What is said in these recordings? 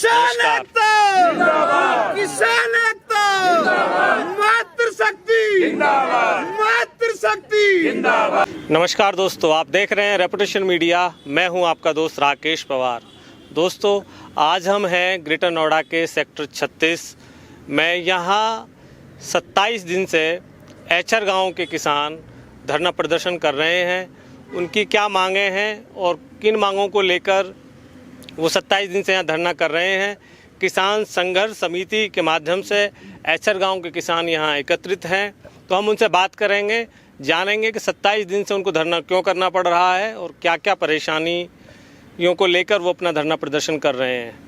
किसान एकता किसान एकता मातृशक्ति मातृशक्ति। नमस्कार दोस्तों, आप देख रहे हैं रेपुटेशन मीडिया। मैं हूं आपका दोस्त राकेश पवार। दोस्तों, आज हम हैं ग्रेटर नोएडा के सेक्टर 36 में। यहाँ 27 दिन से एचर गांव के किसान धरना प्रदर्शन कर रहे हैं। उनकी क्या मांगे हैं और किन मांगों को लेकर वो 27 दिन से यहाँ धरना कर रहे हैं। किसान संघर्ष समिति के माध्यम से एचर गांव के किसान यहाँ एकत्रित हैं, तो हम उनसे बात करेंगे, जानेंगे कि 27 दिन से उनको धरना क्यों करना पड़ रहा है और क्या क्या परेशानियों को लेकर वो अपना धरना प्रदर्शन कर रहे हैं।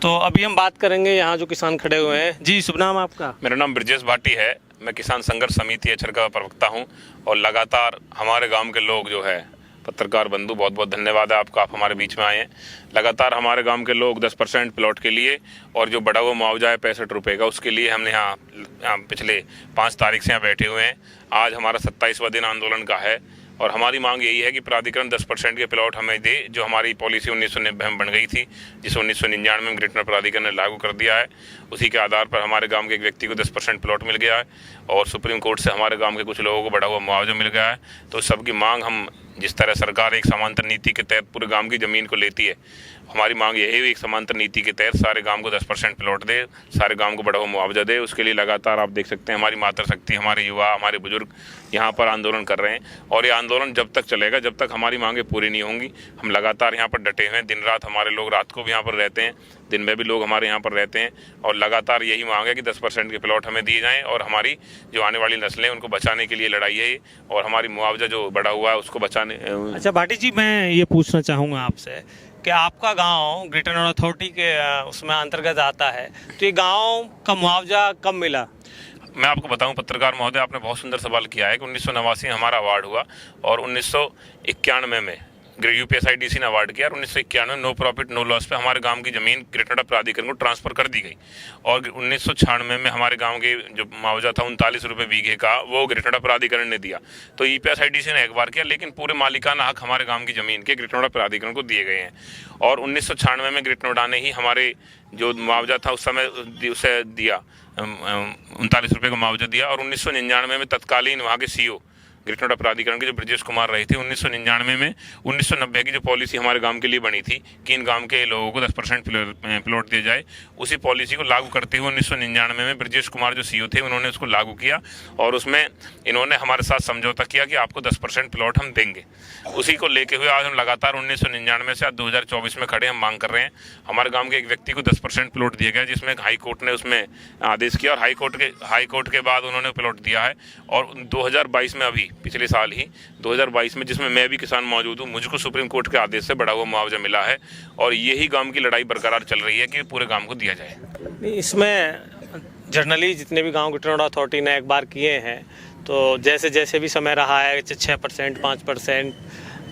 तो अभी हम बात करेंगे यहाँ जो किसान खड़े हुए हैं। जी, शुभ नाम आपका? मेरा नाम ब्रजेश भाटी है। मैं किसान संघर्ष समिति एचर का प्रवक्ता हूँ और लगातार हमारे गांव के लोग जो है, पत्रकार बंधु, बहुत बहुत धन्यवाद है आपका, आप हमारे बीच में आए हैं। लगातार हमारे गांव के लोग 10% प्लॉट के लिए और जो बढ़ा हुआ मुआवजा है 65 रुपये का, उसके लिए हमने यहाँ पिछले 5 तारीख से यहाँ बैठे हुए हैं। आज हमारा 27वां दिन आंदोलन का है और हमारी मांग यही है कि प्राधिकरण 10% के प्लॉट हमें दे, जो हमारी पॉलिसी 1990 में बन गई थी, जिसे 1999 में ग्रेटर प्राधिकरण ने लागू कर दिया है। उसी के आधार पर हमारे गांव के एक व्यक्ति को 10% प्लॉट मिल गया है और सुप्रीम कोर्ट से हमारे गांव के कुछ लोगों को बढ़ा हुआ मुआवजा मिल गया है। तो सबकी मांग, हम जिस तरह सरकार एक समांतर नीति के तहत पूरे गांव की ज़मीन को लेती है, हमारी मांग यही है एक समांतर नीति के तहत सारे गांव को 10% प्लॉट दे, सारे गांव को बढ़ा हुआ मुआवजा दे। उसके लिए लगातार आप देख सकते हैं हमारी मातृशक्ति, हमारे युवा, हमारे बुजुर्ग यहाँ पर आंदोलन कर रहे हैं और ये आंदोलन जब तक चलेगा, जब तक हमारी मांगें पूरी नहीं होंगी। हम लगातार यहाँ पर डटे हुए हैं। दिन रात हमारे लोग, रात को भी यहाँ पर रहते हैं, दिन में भी लोग हमारे यहाँ पर रहते हैं और लगातार यही मांग है कि 10% के प्लॉट हमें दिए जाएँ और हमारी जो आने वाली नस्लें उनको बचाने के लिए लड़ाई है और हमारी मुआवजा जो बढ़ा हुआ है उसको बचाने। अच्छा भाटी जी, मैं ये पूछना चाहूँगा आपसे कि आपका गांव ग्रेटर नोएडा अथॉरिटी के उसमें अंतर्गत आता है, तो ये गांव का मुआवजा कब मिला? मैं आपको बताऊं पत्रकार महोदय, आपने बहुत सुंदर सवाल किया है कि 1989 में हमारा अवार्ड हुआ और 1991 में यूपीएसआईडीसी ने अवार्ड किया और 1991 नो प्रॉफिट नो लॉस पे हमारे गांव की जमीन ग्रेटर नोएडा प्राधिकरण को ट्रांसफर कर दी गई और 1996 में हमारे गांव के जो मुआवजा था 39 रुपये बीघे का, वो ग्रेटर नोएडा प्राधिकरण ने दिया। तो यूपीएसआईडीसी ने एक बार किया, लेकिन पूरे मालिकाना हक हमारे गांव की जमीन के ग्रेटर नोएडा प्राधिकरण को दिए गए हैं। और 1996 में ग्रेटर नोएडा ने ही हमारे जो मुआवजा था उस समय उसे दिया, 39 रुपये का मुआवजा दिया। और 1999 में तत्कालीन वहाँ के सीईओ ग्रेटर नोएडा प्राधिकरण के जो ब्रजेश कुमार रहे थे, 1999 में 1990 की जो पॉलिसी हमारे गांव के लिए बनी थी कि इन गांव के लोगों को 10% प्लॉट दिया जाए, उसी पॉलिसी को लागू करते हुए 1999 में ब्रजेश कुमार जो सीईओ थे, उन्होंने उसको लागू किया और उसमें इन्होंने हमारे साथ समझौता किया कि आपको 10% प्लॉट हम देंगे। उसी को लेके हुए आज हम लगातार 1999 से आज 2024 में खड़े हम मांग कर रहे हैं। हमारे गाँव के एक व्यक्ति को 10% प्लॉट दिया गया, जिसमें हाई कोर्ट ने उसमें आदेश किया और हाई कोर्ट के बाद उन्होंने प्लॉट दिया है। और 2022 में, अभी पिछले साल ही 2022 में, जिसमें मैं भी किसान मौजूद हूँ, मुझको सुप्रीम कोर्ट के आदेश से बढ़ा हुआ मुआवजा मिला है और यही गांव की लड़ाई बरकरार चल रही है कि पूरे गांव को दिया जाए। इसमें जर्नली जितने भी गांव ग्रेटर नोएडा अथॉरिटी ने एक बार किए हैं, तो जैसे जैसे भी समय रहा है 6%, 5%,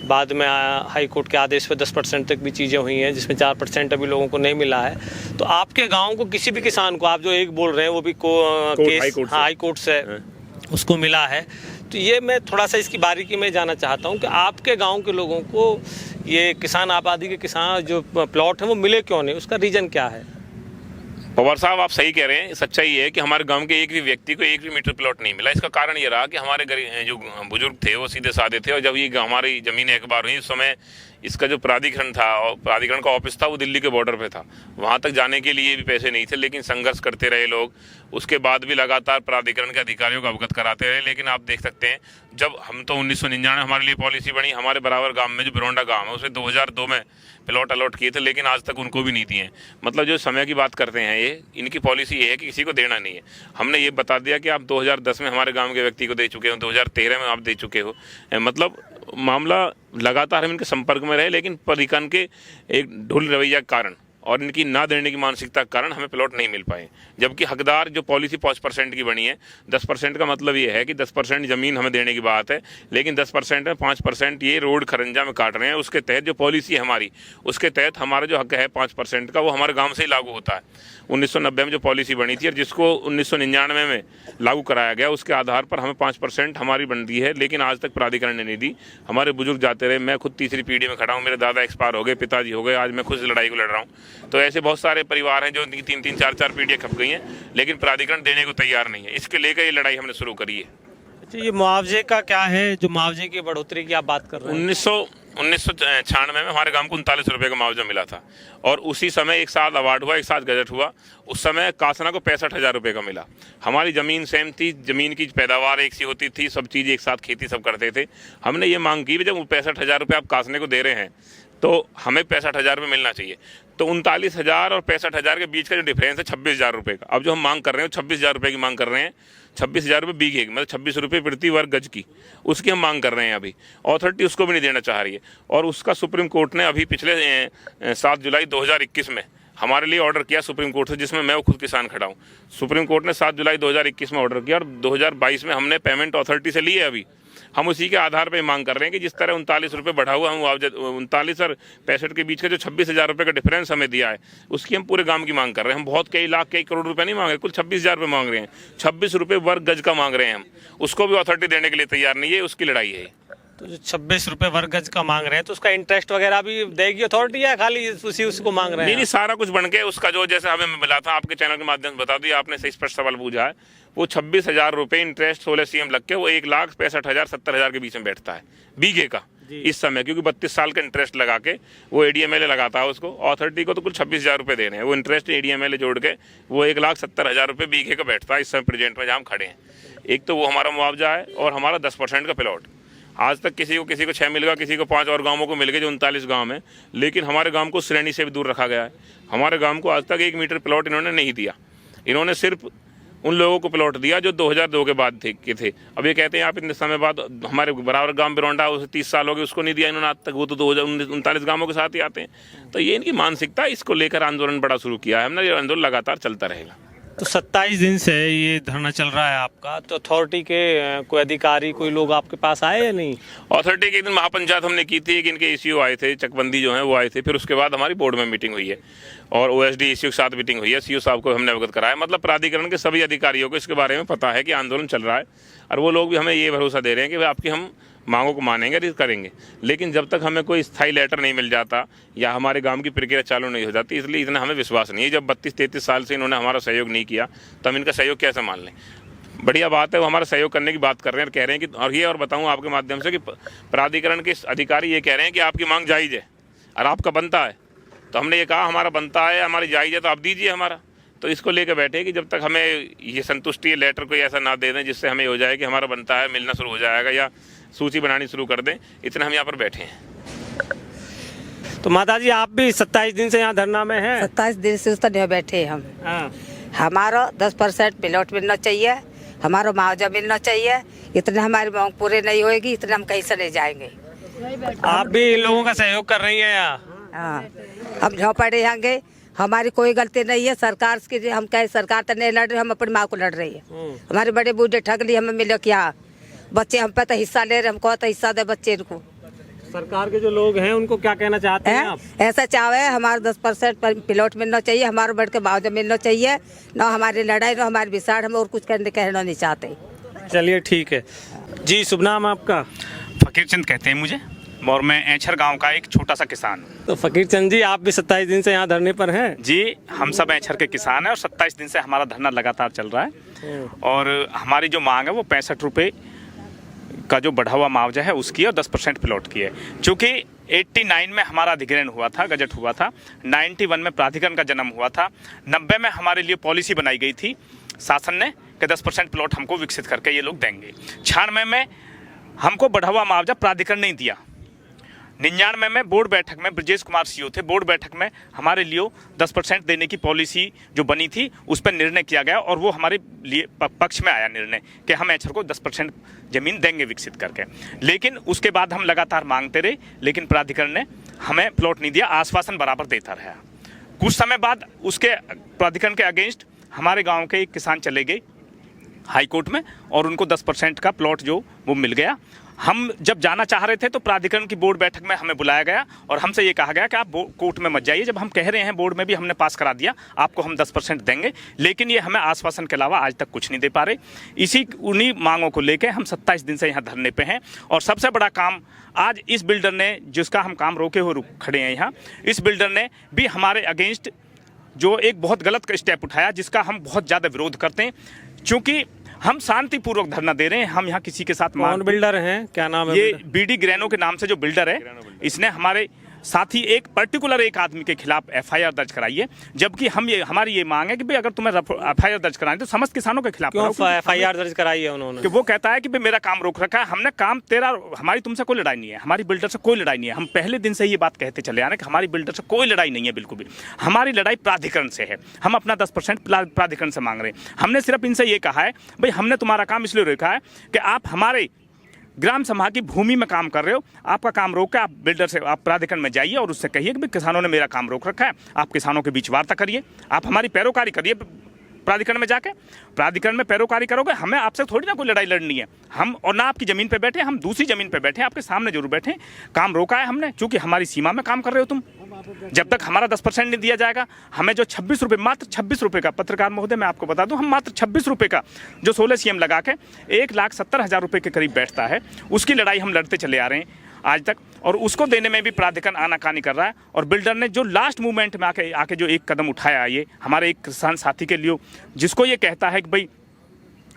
बाद में हाई कोर्ट के आदेश पे 10% तक भी चीज़ें हुई हैं, जिसमें 4% अभी लोगों को नहीं मिला है। तो आपके गाँव को किसी भी किसान को, आप जो एक बोल रहे हैं वो भी केस हाई कोर्ट से उसको मिला है, तो ये मैं थोड़ा सा इसकी बारीकी में जानना चाहता हूँ कि आपके गांव के लोगों को ये किसान आबादी के किसान जो प्लॉट हैं वो मिले क्यों नहीं, उसका रीज़न क्या है? पवार साहब, आप सही कह रहे हैं। सच्चाई है कि हमारे गांव के एक भी व्यक्ति को 1 भी मीटर प्लॉट नहीं मिला। इसका कारण ये रहा कि हमारे जो बुजुर्ग थे वो सीधे साधे थे और जब ये हमारी ज़मीनें एक बार हुई, उस समय इसका जो प्राधिकरण था और प्राधिकरण का ऑफिस था वो दिल्ली के बॉर्डर पे था। वहाँ तक जाने के लिए भी पैसे नहीं थे, लेकिन संघर्ष करते रहे लोग। उसके बाद भी लगातार प्राधिकरण के अधिकारियों को अवगत कराते रहे। लेकिन आप देख सकते हैं, जब हम तो 1999 हमारे लिए पॉलिसी बनी, हमारे बराबर गांव में जो बिरोंडा गांव है उसमें 2002 में प्लॉट अलॉट किए थे, लेकिन आज तक उनको भी नहीं दिए। मतलब जो समय की बात करते हैं, ये इनकी पॉलिसी ये है कि किसी को देना नहीं है। हमने ये बता दिया कि आप 2010 में हमारे गाँव के व्यक्ति को दे चुके हो, 2013 में आप दे चुके हो। मतलब मामला लगातार हम इनके संपर्क में रहे, लेकिन प्राधिकरण के एक ढुल रवैया के कारण और इनकी ना देने की मानसिकता के कारण हमें प्लॉट नहीं मिल पाए। जबकि हकदार जो पॉलिसी 5% की बनी है, 10% का मतलब ये है कि 10% ज़मीन हमें देने की बात है, लेकिन 10% में 5% ये रोड खरंजा में काट रहे हैं। उसके तहत जो पॉलिसी है हमारी, उसके तहत हमारा जो हक है 5% का, वो हमारे गांव से ही लागू होता है। 1990 में जो पॉलिसी बनी थी और जिसको 1999 में लागू कराया गया, उसके आधार पर हमें 5% हमारी बनती है, लेकिन आज तक प्राधिकरण ने नहीं दी। हमारे बुजुर्ग जाते रहे। मैं खुद तीसरी पीढ़ी में खड़ा हूँ, मेरे दादा एक्सपायर हो गए, पिताजी हो गए, आज मैं खुद लड़ाई को लड़ रहा हूँ। तो ऐसे बहुत सारे परिवार हैं जो 3-3, 4-4 पीढ़ियाँ खप गई हैं, लेकिन प्राधिकरण देने को तैयार नहीं है। इसके लेकर ये लड़ाई हमने शुरू करी है। अच्छा, ये मुआवजे का क्या है, जो मुआवजे की बढ़ोतरी की आप बात कर रहे हैं? 1996 में हमारे गांव को 39 रुपये का मुआवजा मिला था, और उसी समय एक साथ अवार्ड हुआ, एक साथ गजट हुआ। उस समय कासना को 65,000 रुपये का मिला। हमारी ज़मीन सेम थी, ज़मीन की पैदावार एक सी होती थी, सब चीज़ एक साथ, खेती सब करते थे। हमने ये मांग की जब 65,000 रुपये आप कासने को दे रहे हैं तो हमें 65,000 रुपये मिलना चाहिए। तो 39,000 और 65,000 के बीच का जो डिफरेंस है 26,000 रुपये का, अब जो हम मांग कर रहे हैं 26,000 रुपये की मांग कर रहे हैं। 26,000 रुपये बीघे की, मतलब 26 रुपये प्रति वर्ग गज की, उसकी हम मांग कर रहे हैं। अभी अथॉरिटी उसको भी नहीं देना चाह रही है, और उसका सुप्रीम कोर्ट ने अभी पिछले 7 जुलाई 2021 में हमारे लिए ऑर्डर किया सुप्रीम कोर्ट से, जिसमें मैं खुद किसान खड़ा हूँ। सुप्रीम कोर्ट ने 7 जुलाई 2021 में ऑर्डर किया, और 2022 में हमने पेमेंट अथॉरिटी से ली है। अभी हम उसी के आधार पर मांग कर रहे हैं कि जिस तरह 39 रुपये बढ़ा हुआ, हम मुआवजा 39 और 65 के बीच का जो 26,000 रुपये का डिफरेंस हमें दिया है, उसकी हम पूरे गांव की मांग कर रहे हैं। हम बहुत कई लाख कई करोड़ रुपए नहीं मांग रहे, कुल 26,000 रुपये मांग रहे हैं। 26 रुपये वर्ग गज का मांग रहे हैं हम, उसको भी अथॉरिटी देने के लिए तैयार नहीं है। उसकी लड़ाई है। तो जो 26 रुपये वर्ग गज का मांग रहे हैं, तो उसका इंटरेस्ट वगैरह भी देगी अथॉरिटी, या खाली उसको मांग रहे हैं? नहीं, सारा कुछ बन के उसका जो जैसे हमें मिला था, आपके चैनल के माध्यम से बता दिया आपने, सही स्पष्ट सवाल पूछा है। वो 26,000 रुपये इंटरेस्ट 16 CM लग के वो 1,65,000 70,000 के बीच में बैठता है बीघे का इस समय, क्योंकि 32 साल का इंटरेस्ट लगा के वो ADMLA लगाता है उसको। अथॉरिटी को तो कुल 26,000 रुपये देने हैं, वो इंटरेस्ट ADMLA जोड़ के वो 1,70,000 रुपये बीघे का बैठता है इस समय प्रेजेंट में जहाँ हम खड़े हैं। एक तो वो हमारा मुआवजा है, और हमारा 10% का प्लॉट। आज तक किसी को 6 मिल गया, किसी को 5 और गाँवों को मिल गए, जो 39 गाँव हैं, लेकिन हमारे गाँव को श्रेणी से भी दूर रखा गया है। हमारे गाँव को आज तक 1 मीटर प्लॉट इन्होंने नहीं दिया। इन्होंने सिर्फ उन लोगों को प्लॉट दिया जो 2002 के बाद थे। अब ये कहते हैं आप इतने समय बाद, हमारे बराबर गांव बिरौंडा उसे 30 साल हो गए, उसको नहीं दिया इन्होंने आज तक, वो तो 2039 गांवों के साथ ही आते हैं। तो ये इनकी मानसिकता, इसको लेकर आंदोलन बड़ा शुरू किया है हमने। ये आंदोलन लगातार चलता रहेगा। तो 27 दिन से ये धरना चल रहा है आपका, तो अथॉरिटी के कोई अधिकारी, कोई लोग आपके पास आए या नहीं? अथॉरिटी के एक दिन महापंचायत हमने की थी, कि इनके ECO आए थे, चकबंदी जो है वो आए थे। फिर उसके बाद हमारी बोर्ड में मीटिंग हुई है, और OSD ECO के साथ मीटिंग हुई है। CO साहब को हमने अवगत कराया। मतलब प्राधिकरण के सभी अधिकारियों को इसके बारे में पता है कि आंदोलन चल रहा है, और वो लोग भी हमें ये भरोसा दे रहे हैं कि आपकी हम मांगों को मानेंगे, करेंगे। लेकिन जब तक हमें कोई स्थायी लेटर नहीं मिल जाता, या हमारे गांव की प्रक्रिया चालू नहीं हो जाती, इसलिए इतना हमें विश्वास नहीं है। जब 32-33 साल से इन्होंने हमारा सहयोग नहीं किया, तो हम इनका सहयोग कैसे मान लें? बढ़िया बात है, वो हमारा सहयोग करने की बात कर रहे हैं, कह रहे हैं कि, और ये और बताऊं आपके माध्यम से कि प्राधिकरण के अधिकारी ये कह रहे हैं कि आपकी मांग जायज़ है और आपका बनता है। तो हमने ये कहा हमारा बनता है, हमारी जायज़ है, तो आप दीजिए हमारा। तो इसको लेकर बैठे कि जब तक हमें ये संतुष्टि लेटर कोई ऐसा ना दे दें जिससे हमें हो जाए कि हमारा बनता है, मिलना शुरू हो जाएगा, या सूची बनानी शुरू कर दें, इतना हम यहाँ पर बैठे हैं। तो माता जी, आप भी 27 दिन से यहाँ धरना में हैं? 27 दिन से उस तरह बैठे हम। हाँ। हमारा 10% प्लॉट मिलना चाहिए, हमारा मुआवजा मिलना चाहिए। इतने हमारी मांग पूरे नहीं होएगी, इतने हम कहीं से नहीं जाएंगे। आप भी इन लोगों का सहयोग कर रही हैं यहाँ? हाँ, हम झोंपड़े रहेंगे, हमारी कोई गलती नहीं है। सरकार की हम कहे, सरकार तो नहीं लड़ रही, हम अपनी माँ को लड़ रही है। हमारे बड़े बूढ़े ठग ली, हमें मिलो क्या? बच्चे हम पे तो हिस्सा ले रहे, हमको तो हिस्सा दे बच्चे इनको। सरकार के जो लोग हैं उनको क्या कहना चाहते हैं आप? ऐसा चाहे हमारा 10% प्लॉट मिलना चाहिए, हमारा बढ़ के मुआवजा मिलना चाहिए। ना हमारी लड़ाई, ना हमारी विसाड़, हम और कुछ कहना नहीं चाहते। चलिए ठीक है जी। शुभ नाम आपका? फकीर चंद कहते हैं मुझे, और मैं ऐंछर गांव का एक छोटा सा किसान हूँ। तो फकीर चंद जी, आप भी 27 दिन से यहाँ धरने पर हैं? जी, हम सब ऐंछर के किसान हैं, और 27 दिन से हमारा धरना लगातार चल रहा है। और हमारी जो मांग है वो 65 रुपये का जो बढ़ा हुआ मुआवजा है उसकी, और 10% प्लॉट की है। चूँकि 89 में हमारा अधिग्रहण हुआ था, गजट हुआ था, 91 में प्राधिकरण का जन्म हुआ था, 90 में हमारे लिए पॉलिसी बनाई गई थी शासन ने कि 10% प्लॉट हमको विकसित करके ये लोग देंगे। 96 में हमको बढ़ा हुआ मुआवजा प्राधिकरण नहीं दिया। 99 में बोर्ड बैठक में ब्रजेश कुमार CO थे, बोर्ड बैठक में हमारे लिए 10% देने की पॉलिसी जो बनी थी उस पर निर्णय किया गया, और वो हमारे लिए पक्ष में आया निर्णय कि हम ऐंछर को 10% जमीन देंगे विकसित करके। लेकिन उसके बाद हम लगातार मांगते रहे, लेकिन प्राधिकरण ने हमें प्लॉट नहीं दिया, आश्वासन बराबर देता रहा। कुछ समय बाद उसके प्राधिकरण के अगेंस्ट हमारे गाँव के एक किसान चले गए हाई कोर्ट में, और उनको 10% का प्लॉट जो वो मिल गया। हम जब जाना चाह रहे थे तो प्राधिकरण की बोर्ड बैठक में हमें बुलाया गया और हमसे ये कहा गया कि आप कोर्ट में मत जाइए। जब हम कह रहे हैं बोर्ड में भी हमने पास करा दिया, आपको हम 10% देंगे, लेकिन ये हमें आश्वासन के अलावा आज तक कुछ नहीं दे पा रहे। उन्हीं मांगों को लेकर हम 27 दिन से यहाँ धरने पे हैं। और सबसे बड़ा काम आज इस बिल्डर ने, जिसका हम काम रोके हुए खड़े हैं यहाँ, इस बिल्डर ने भी हमारे अगेंस्ट जो एक बहुत गलत स्टेप उठाया, जिसका हम बहुत ज़्यादा विरोध करते हैं। क्योंकि हम शांतिपूर्वक धरना दे रहे हैं, हम यहाँ किसी के साथ कौन बिल्डर हैं, क्या नाम है? ये बीडी ग्रेनो के नाम से जो बिल्डर है, इसने हमारे साथी एक पर्टिकुलर एक आदमी के खिलाफ एफआईआर दर्ज कराई है। जबकि हमारी ये मांग है कि भाई अगर तुम्हें एफआईआर दर्ज करानी तो समस्त किसानों के खिलाफ क्यों एफआईआर दर्ज कराई है उन्होंने? कि वो कहता है कि भाई मेरा काम रोक रखा है, हमने काम तेरा, हमारी तुमसे कोई लड़ाई नहीं है, हमारी बिल्डर से कोई लड़ाई नहीं है। हम पहले दिन से ये बात कहते चले आ रहे हैं कि हमारी बिल्डर से कोई लड़ाई नहीं है, बिल्कुल भी। हमारी लड़ाई प्राधिकरण से है, हम अपना 10% प्राधिकरण से मांग रहे हैं। हमने सिर्फ इनसे ये कहा है भाई हमने तुम्हारा काम इसलिए रोका है कि आप हमारे ग्राम सभा की भूमि में काम कर रहे हो, आपका काम रोक के आप बिल्डर से, आप प्राधिकरण में जाइए और उससे कहिए कि भाई किसानों ने मेरा काम रोक रखा है, आप किसानों के बीच वार्ता करिए, आप हमारी पैरोकारी करिए प्राधिकरण में जाके। प्राधिकरण में पैरोकारी करोगे, हमें आपसे थोड़ी ना कोई लड़ाई लड़नी है। हम और ना आपकी ज़मीन पे बैठे, हम दूसरी ज़मीन पे बैठे, आपके सामने जरूर बैठे। काम रोका है हमने क्योंकि हमारी सीमा में काम कर रहे हो तुम। जब तक हमारा 10% नहीं दिया जाएगा, हमें जो 26 रुपये, मात्र 26 रुपये का, पत्रकार महोदय मैं आपको बता दूं, हम मात्र 26 रुपये का जो 16 CM लगा के 1,70,000 रुपये के करीब बैठता है, उसकी लड़ाई हम लड़ते चले आ रहे हैं आज तक। और उसको देने में भी प्राधिकरण आनाकानी कर रहा है। और बिल्डर ने जो लास्ट मूवमेंट में आके जो एक कदम उठाया, ये हमारे एक किसान साथी के लिए, जिसको ये कहता है कि भाई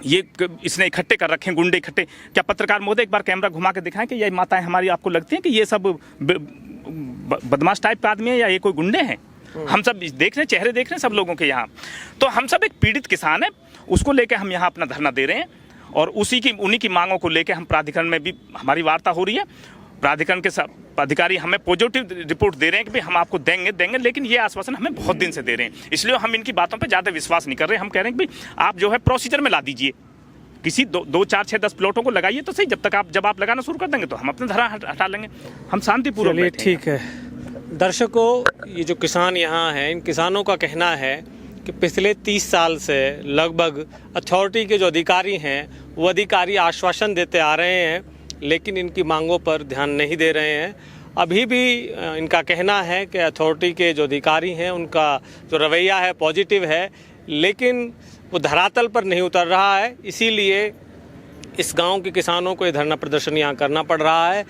ये इसने इकट्ठे कर रखे हैं गुंडे इकट्ठे। क्या पत्रकार महोदय एक बार कैमरा घुमा के दिखाएं कि ये माताएं हमारी आपको लगती हैं कि ये सब बदमाश टाइप के आदमी है या ये कोई गुंडे हैं? हम सब देख रहे हैं, चेहरे देख रहे हैं सब लोगों के यहाँ। तो हम सब एक पीड़ित किसान है, उसको लेके हम यहाँ अपना धरना दे रहे हैं। और उन्हीं की मांगों को लेके हम प्राधिकरण में भी हमारी वार्ता हो रही है। प्राधिकरण के अधिकारी हमें पॉजिटिव रिपोर्ट दे रहे हैं कि भाई हम आपको देंगे, लेकिन ये आश्वासन हमें बहुत दिन से दे रहे हैं। इसलिए हम इनकी बातों पे ज़्यादा विश्वास नहीं कर रहे। हम कह रहे हैं कि भाई आप जो है प्रोसीजर में ला दीजिए, किसी 2, 4, 6, 10 प्लॉटों को लगाइए तो सही। जब आप लगाना शुरू कर देंगे तो हम अपने धरना हटा लेंगे, हम शांतिपूर्वक बैठेंगे। ठीक है दर्शकों, ये जो किसान यहाँ हैं, इन किसानों का कहना है कि पिछले 30 साल से लगभग अथॉरिटी के जो अधिकारी हैं वो अधिकारी आश्वासन देते आ रहे हैं, लेकिन इनकी मांगों पर ध्यान नहीं दे रहे हैं। अभी भी इनका कहना है कि अथॉरिटी के जो अधिकारी हैं उनका जो रवैया है पॉजिटिव है, लेकिन वो धरातल पर नहीं उतर रहा है। इसीलिए इस गांव के किसानों को ये धरना प्रदर्शन यहाँ करना पड़ रहा है।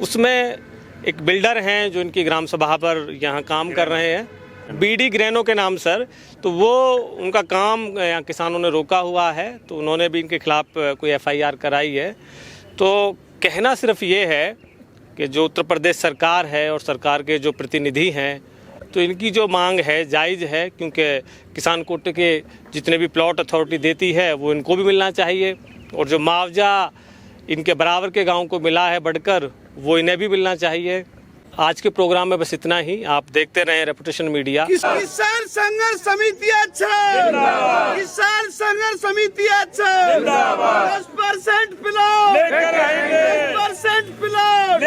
उसमें एक बिल्डर हैं जो इनकी ग्राम सभा पर यहाँ काम कर रहे हैं, बीडी ग्रेनो के नाम सर। तो वो उनका काम यहाँ किसानों ने रोका हुआ है, तो उन्होंने भी इनके खिलाफ कोई एफआईआर कराई है। तो कहना सिर्फ ये है कि जो उत्तर प्रदेश सरकार है और सरकार के जो प्रतिनिधि हैं, तो इनकी जो मांग है जायज़ है, क्योंकि किसान कोटे के जितने भी प्लॉट अथॉरिटी देती है वो इनको भी मिलना चाहिए, और जो मुआवजा इनके बराबर के गांव को मिला है बढ़कर, वो इन्हें भी मिलना चाहिए। आज के प्रोग्राम में बस इतना ही। आप देखते रहें रेपुटेशन मीडिया। किसान संघर्ष समिति अच्छा, किसान संघर्ष समिति अच्छा, 10% प्लॉट 10% प्लॉट